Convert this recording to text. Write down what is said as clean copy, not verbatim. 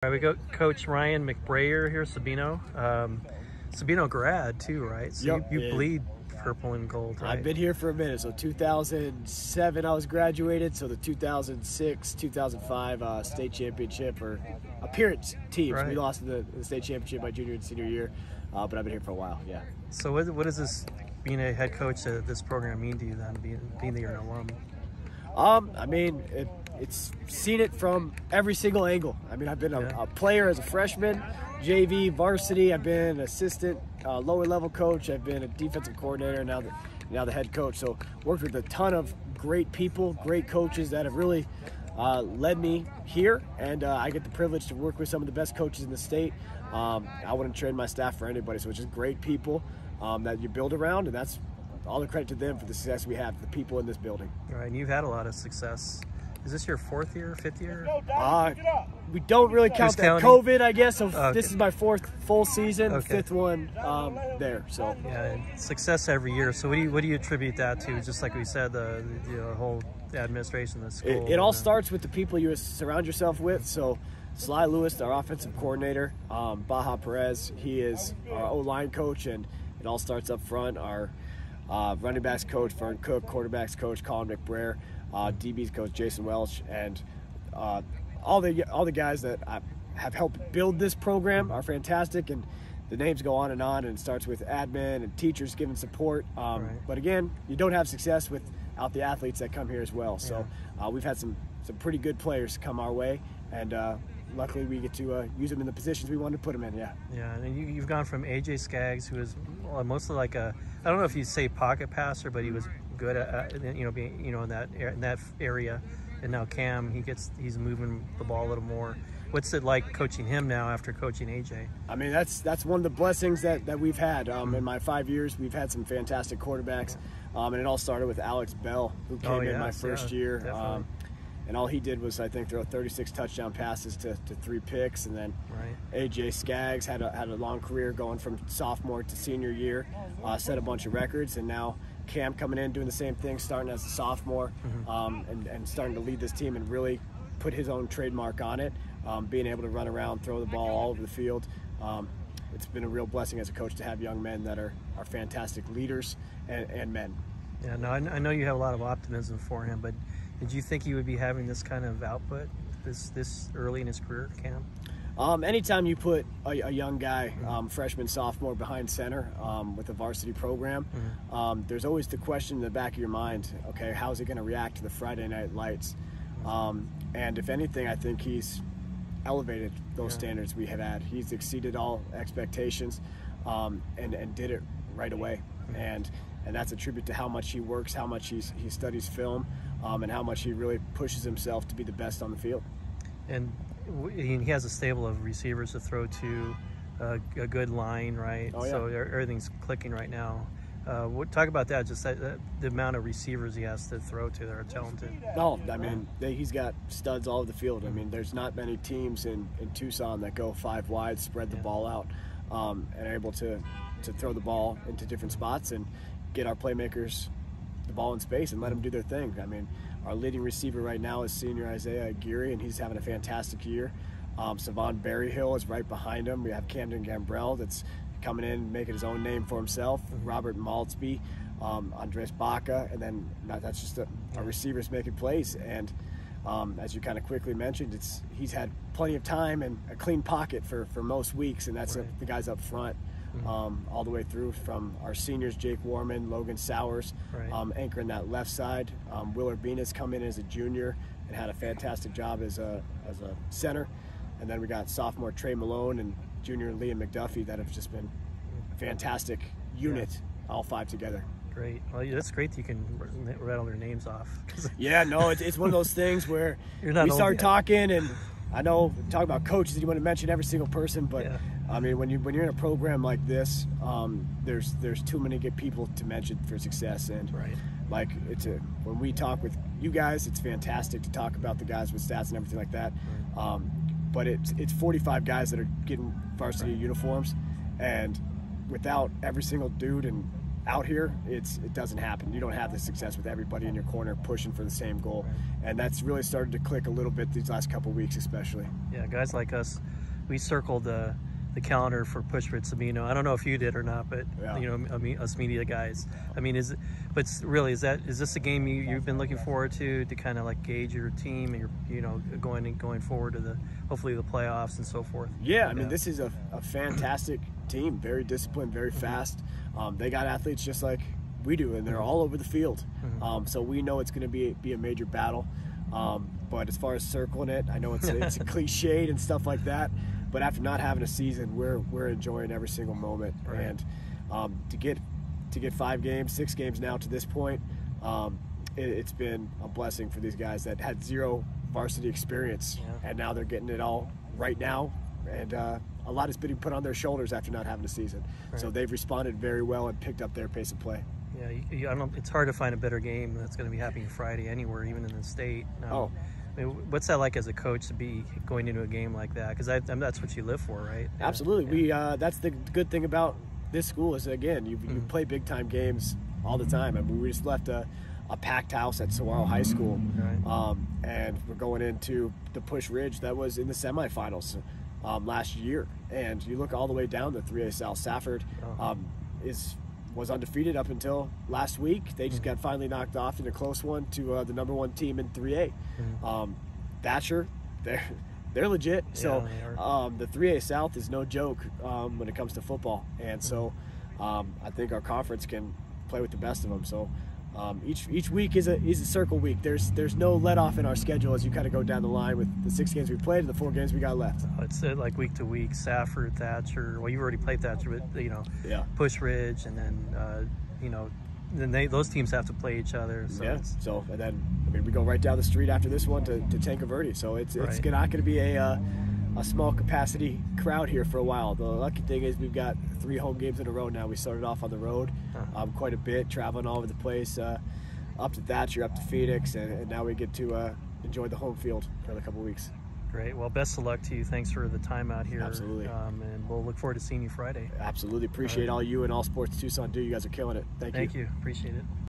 All right, we got Coach Ryan McBrayer here, Sabino. Sabino grad too, right? So Yep, you bleed purple and gold, right? I've been here for a minute. So 2007 I was graduated. So the 2006, 2005 state championship or appearance teams. Right. We lost the state championship my junior and senior year, but I've been here for a while. Yeah. So what does this being a head coach of this program mean to you then, being that you're an alum? I mean, it's seen it from every single angle. I mean, I've been a player as a freshman, JV, varsity. I've been an assistant, lower level coach. I've been a defensive coordinator, now the head coach. So worked with a ton of great people, great coaches that have really led me here, and I get the privilege to work with some of the best coaches in the state. I wouldn't trade my staff for anybody. So it's just great people that you build around, and that's all the credit to them for the success we have, the people in this building. All right, and you've had a lot of success. Is this your fourth year, fifth year? We don't really count that COVID, I guess. So This is my fourth full season, fifth one there. So yeah, success every year. So what do you attribute that to? Just like we said, the whole administration, the school. It all starts with the people you surround yourself with. So Sly Lewis, our offensive coordinator, Baja Perez, he is our O-line coach, and it all starts up front. Our running backs coach Vern Cook, quarterbacks coach Colin McBrayer, DB's coach Jason Welch, and all the guys that have helped build this program are fantastic. And the names go on, and it starts with admin and teachers giving support. But again, you don't have success without the athletes that come here as well. So we've had some pretty good players come our way, and luckily we get to use them in the positions we want to put them in. Yeah, and you've gone from AJ Skaggs, who was mostly like a, I don't know if you say pocket passer, but he was good at being in that area. And now Cam, he's moving the ball a little more. What's it like coaching him now after coaching AJ? I mean, that's one of the blessings that we've had. In my 5 years, we've had some fantastic quarterbacks, and it all started with Alex Bell, who came in my first year. And all he did was, I think, throw 36 touchdown passes to 3 picks. And then AJ Skaggs had a long career going from sophomore to senior year, set a bunch of records. And now Cam coming in, doing the same thing, starting as a sophomore, and starting to lead this team and really put his own trademark on it, being able to run around, throw the ball all over the field. It's been a real blessing as a coach to have young men that are fantastic leaders and men. Yeah, no, I know you have a lot of optimism for him, but did you think he would be having this kind of output this early in his career, Cam? Anytime you put a young guy, freshman, sophomore, behind center with a varsity program, there's always the question in the back of your mind, okay, how's he going to react to the Friday night lights? And if anything, I think he's elevated those standards we have had. He's exceeded all expectations and did it right away. And that's a tribute to how much he works, how much he studies film, and how much he really pushes himself to be the best on the field. And he has a stable of receivers to throw to, a good line, right? Oh, yeah. So everything's clicking right now. Talk about that, just the amount of receivers he has to throw to that are talented. No, I mean, he's got studs all over the field. I mean, there's not many teams in Tucson that go 5 wide, spread the ball out, and are able to throw the ball into different spots and get our playmakers the ball in space and let them do their thing. I mean, our leading receiver right now is senior Isaiah Aguirre, and he's having a fantastic year. Savon Berryhill is right behind him. We have Camden Gambrell that's coming in, making his own name for himself. Robert Maltzby, Andres Baca, and then that's just our receivers making plays. And as you kind of quickly mentioned, he's had plenty of time and a clean pocket for most weeks, and that's the guys up front. All the way through from our seniors, Jake Warman, Logan Sowers, anchoring that left side. Willard Bena's come in as a junior and had a fantastic job as a center. And then we got sophomore Trey Malone and junior Liam McDuffie that have just been a fantastic unit, all 5 together. Great. Well, that's great that you can rattle their names off. Yeah, no, it's one of those things where we start talking, and I know talk about coaches, you want to mention every single person, but I mean, when you're in a program like this, there's too many good people to mention for success. And like when we talk with you guys, it's fantastic to talk about the guys with stats and everything like that. But it's 45 guys that are getting varsity uniforms, and without every single dude and out here, it doesn't happen. You don't have the success with everybody in your corner pushing for the same goal, and that's really started to click a little bit these last couple weeks, especially. Yeah, guys like us, we circled the calendar for Push Ridge Sabino. I don't know if you did or not, but yeah. you know, I mean, us media guys. I mean, is this a game you've been looking forward to kind of like gauge your team and your, you know, going forward to hopefully the playoffs and so forth? Yeah, I mean, this is a fantastic team, very disciplined, very fast. They got athletes just like we do, and they're all over the field. So we know it's going to be a major battle. But as far as circling it, I know it's cliched and stuff like that. But after not having a season, we're enjoying every single moment. Right. And to get 5 games, 6 games now to this point, it's been a blessing for these guys that had 0 varsity experience, and now they're getting it all right now. And a lot has been put on their shoulders after not having a season. Right. So they've responded very well and picked up their pace of play. Yeah, it's hard to find a better game that's going to be happening Friday anywhere, even in the state. I mean, what's that like as a coach to be going into a game like that? Because that's what you live for, right? Absolutely. Yeah. That's the good thing about this school is, again, you play big time games all the time. I mean, we just left a packed house at Saguaro High School, right. And we're going into the Push Ridge that was in the semifinals last year. And you look all the way down to 3A South. Safford was undefeated up until last week. They just got finally knocked off in a close one to the #1 team in 3A. Thatcher, they're legit. So the 3A South is no joke when it comes to football. And so I think our conference can play with the best of them. So each week is a circle week. There's no let off in our schedule as you kind of go down the line with the 6 games we played and the 4 games we got left. It's like week to week. Safford, Thatcher. Well, you've already played Thatcher, but you know, Push Ridge, and then you know, then those teams have to play each other. So So and then I mean we go right down the street after this one to Tanca Verde. So it's not going to be a small capacity crowd here for a while. The lucky thing is we've got 3 home games in a row now. We started off on the road quite a bit, traveling all over the place, up to Thatcher, up to Phoenix, and now we get to enjoy the home field for a couple weeks. Great. Well, best of luck to you. Thanks for the time out here. Absolutely. And we'll look forward to seeing you Friday. Absolutely. Appreciate all you and all Sports Tucson do. You guys are killing it. Thank you. Thank you. Appreciate it.